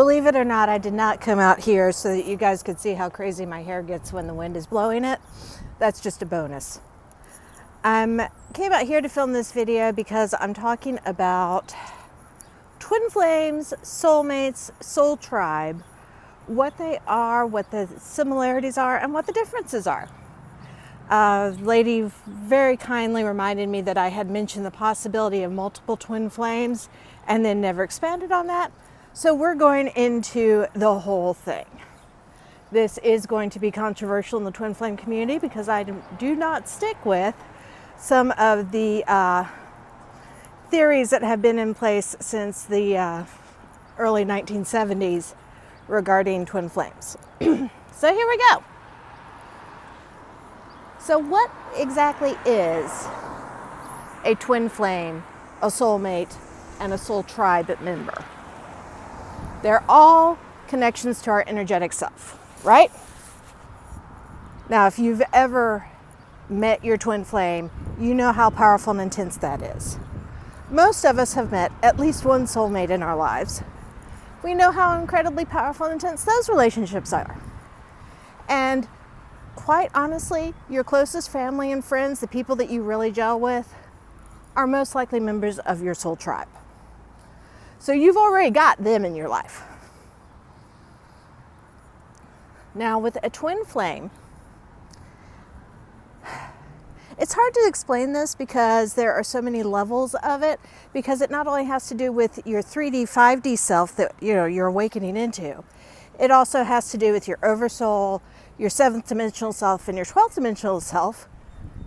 Believe it or not, I did not come out here so that you guys could see how crazy my hair gets when the wind is blowing it. That's just a bonus. I came out here to film this video because I'm talking about twin flames, soulmates, soul tribe, what they are, what the similarities are, and what the differences are. A lady very kindly reminded me that I had mentioned the possibility of multiple twin flames and then never expanded on that. So we're going into the whole thing. This is going to be controversial in the twin flame community because I do not stick with some of the theories that have been in place since the early 1970s regarding twin flames. So here we go. So what exactly is a twin flame, a soulmate, and a soul tribe member? They're all connections to our energetic self, right? Now, if you've ever met your twin flame, you know how powerful and intense that is. Most of us have met at least one soulmate in our lives. We know how incredibly powerful and intense those relationships are. And quite honestly, your closest family and friends, the people that you really gel with, are most likely members of your soul tribe. So you've already got them in your life. Now with a twin flame, it's hard to explain this because there are so many levels of it, because it not only has to do with your 3D, 5D self that you're awakening into, it also has to do with your oversoul, your 7th dimensional self, and your 12th dimensional self.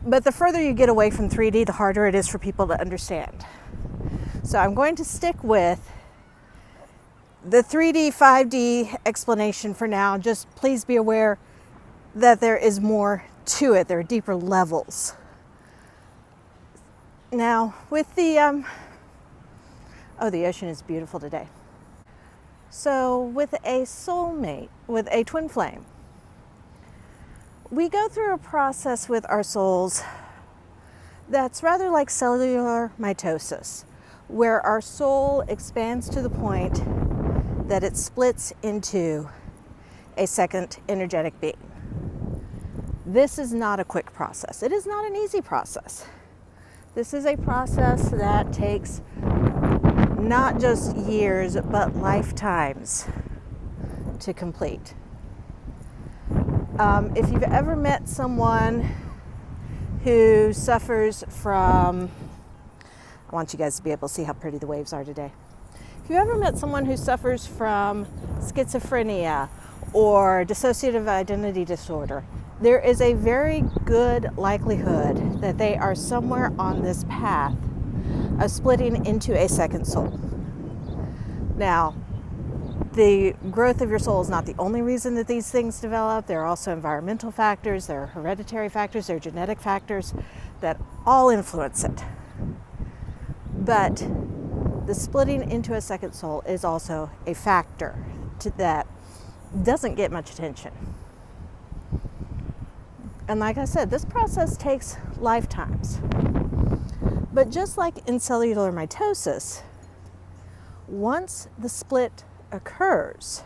But the further you get away from 3D, the harder it is for people to understand. So I'm going to stick with the 3D, 5D explanation for now. Just please be aware that there is more to it. There are deeper levels. Now, with the, the ocean is beautiful today. So with a soulmate, with a twin flame, we go through a process with our souls that's rather like cellular mitosis, where our soul expands to the point that it splits into a second energetic being. This is not a quick process. It is not an easy process. This is a process that takes not just years, but lifetimes to complete. If you've ever met someone who suffers from, I want you guys to be able to see how pretty the waves are today. If you ever met someone who suffers from schizophrenia or dissociative identity disorder, there is a very good likelihood that they are somewhere on this path of splitting into a second soul. Now, the growth of your soul is not the only reason that these things develop. There are also environmental factors, there are hereditary factors, there are genetic factors that all influence it. But the splitting into a second soul is also a factor that doesn't get much attention. And like I said, this process takes lifetimes. But just like in cellular mitosis, once the split occurs,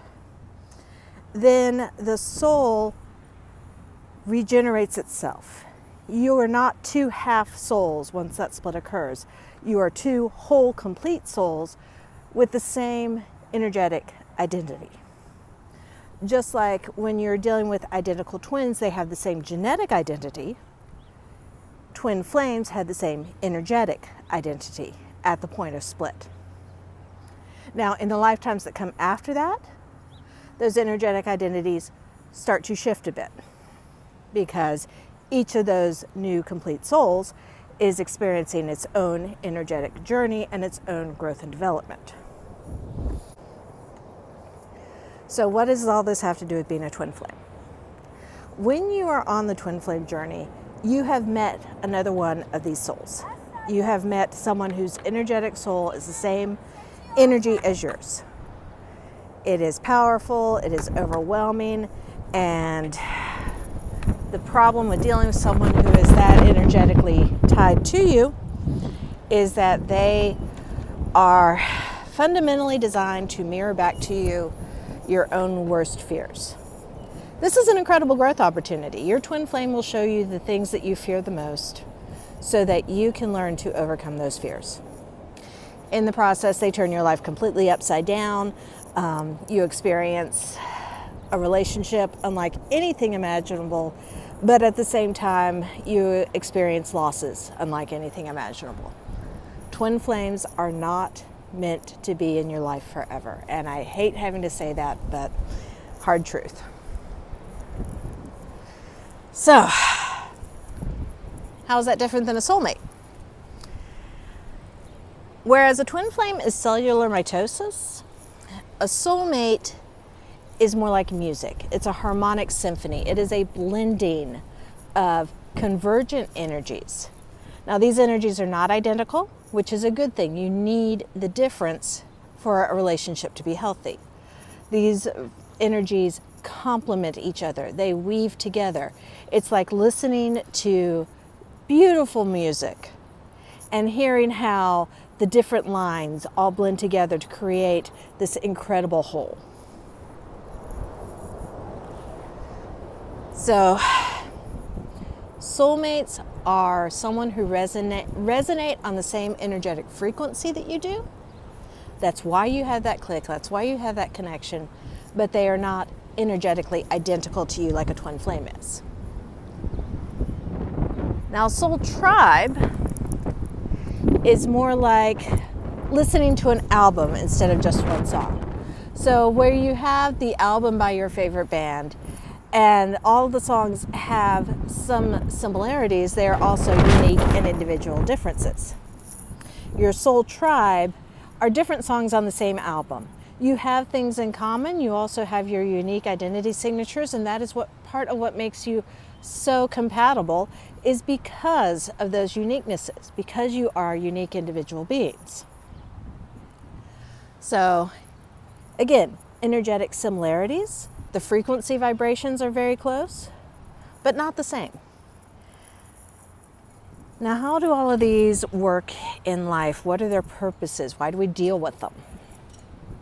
then the soul regenerates itself. You are not two half souls once that split occurs. You are two whole, complete souls with the same energetic identity. Just like when you're dealing with identical twins, they have the same genetic identity. Twin flames had the same energetic identity at the point of split. Now, in the lifetimes that come after that, those energetic identities start to shift a bit because each of those new complete souls is experiencing its own energetic journey and its own growth and development. So what does all this have to do with being a twin flame? When you are on the twin flame journey, you have met another one of these souls. You have met someone whose energetic soul is the same energy as yours. It is powerful, it is overwhelming, and the problem with dealing with someone who is that energetically tied to you is that they are fundamentally designed to mirror back to you your own worst fears. This is an incredible growth opportunity. Your twin flame will show you the things that you fear the most so that you can learn to overcome those fears. In the process, they turn your life completely upside down. You experience a relationship unlike anything imaginable, but at the same time, you experience losses unlike anything imaginable. Twin flames are not meant to be in your life forever. And I hate having to say that, but hard truth. So, how is that different than a soulmate? Whereas a twin flame is cellular mitosis, a soulmate is more like music. It's a harmonic symphony. It is a blending of convergent energies. Now, these energies are not identical, which is a good thing. You need the difference for a relationship to be healthy. These energies complement each other. They weave together. It's like listening to beautiful music and hearing how the different lines all blend together to create this incredible whole. So, soulmates are someone who resonate on the same energetic frequency that you do. That's why you have that click. That's why you have that connection. But they are not energetically identical to you like a twin flame is. Now, soul tribe is more like listening to an album instead of just one song. So where you have the album by your favorite band and all of the songs have some similarities, they are also unique and individual differences. Your soul tribe are different songs on the same album. You have things in common, you also have your unique identity signatures, and that is what part of what makes you so compatible is because of those uniquenesses, because you are unique individual beings. So again, energetic similarities, the frequency vibrations are very close, but not the same. Now, how do all of these work in life? What are their purposes? Why do we deal with them?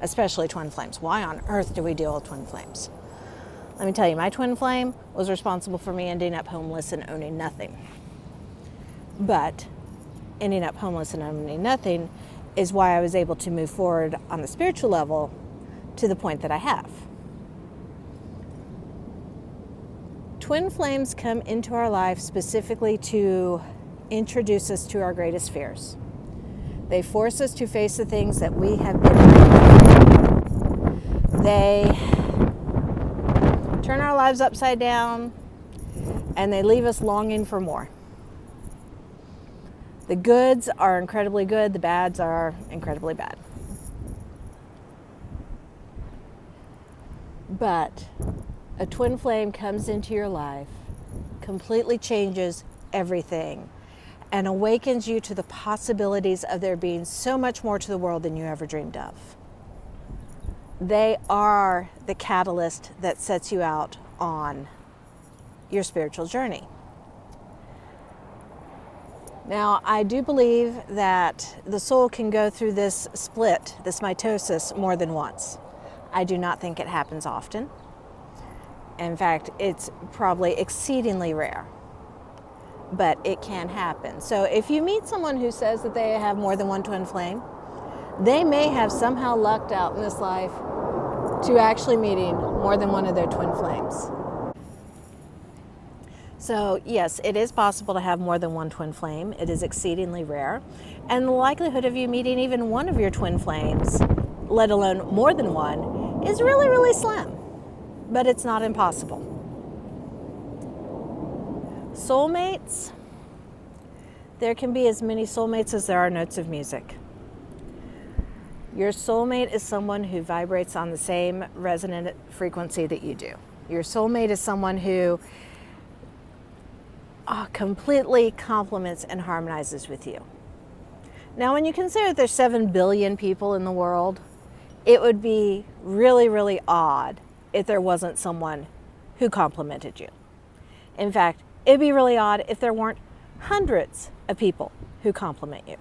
Especially twin flames. Why on earth do we deal with twin flames? Let me tell you, my twin flame was responsible for me ending up homeless and owning nothing. But ending up homeless and owning nothing is why I was able to move forward on the spiritual level to the point that I have. Twin flames come into our life specifically to introduce us to our greatest fears. They force us to face the things that we have been through. They turn our lives upside down, and they leave us longing for more. The goods are incredibly good, the bads are incredibly bad. But a twin flame comes into your life, completely changes everything, and awakens you to the possibilities of there being so much more to the world than you ever dreamed of. They are the catalyst that sets you out on your spiritual journey. Now, I do believe that the soul can go through this split, this mitosis, more than once. I do not think it happens often. In fact, it's probably exceedingly rare, but it can happen. So if you meet someone who says that they have more than one twin flame, they may have somehow lucked out in this life to actually meeting more than one of their twin flames. So yes, it is possible to have more than one twin flame. It is exceedingly rare. And the likelihood of you meeting even one of your twin flames, let alone more than one, is really, really slim. But it's not impossible. Soulmates, there can be as many soulmates as there are notes of music. Your soulmate is someone who vibrates on the same resonant frequency that you do. Your soulmate is someone who completely complements and harmonizes with you. Now, when you consider there's 7 billion people in the world, it would be really, really odd if there wasn't someone who complemented you. In fact, it'd be really odd if there weren't hundreds of people who complement you.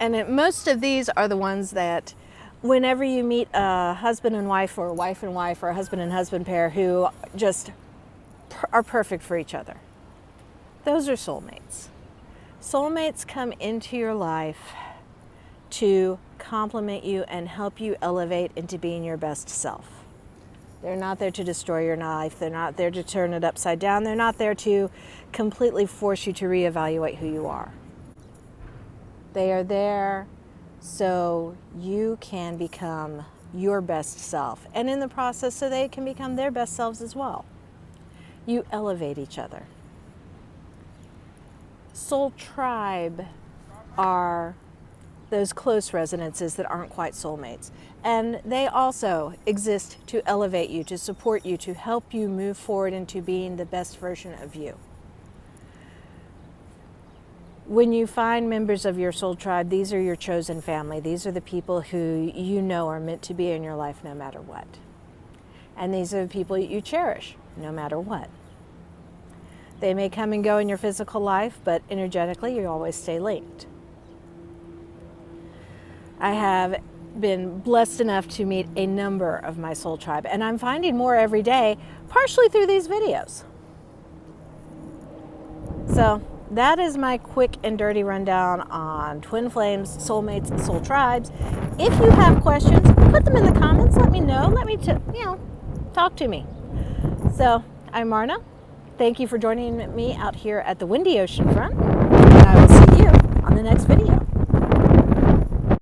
Most of these are the ones that whenever you meet a husband and wife, or a wife and wife, or a husband and husband pair who just are perfect for each other, those are soulmates. Soulmates come into your life to complement you and help you elevate into being your best self. They're not there to destroy your life. They're not there to turn it upside down. They're not there to completely force you to reevaluate who you are. They are there so you can become your best self, and in the process so they can become their best selves as well. You elevate each other. Soul tribe are those close resonances that aren't quite soulmates, and they also exist to elevate you, to support you, to help you move forward into being the best version of you. When you find members of your soul tribe, these are your chosen family. These are the people who you know are meant to be in your life no matter what. And these are the people you cherish no matter what. They may come and go in your physical life, but energetically you always stay linked. I have been blessed enough to meet a number of my soul tribe, and I'm finding more every day, partially through these videos. So that is my quick and dirty rundown on twin flames, soulmates, and soul tribes. If you have questions, put them in the comments. Let me know. Let me talk to me. So I'm Marna. Thank you for joining me out here at the windy ocean front, and I will see you on the next video.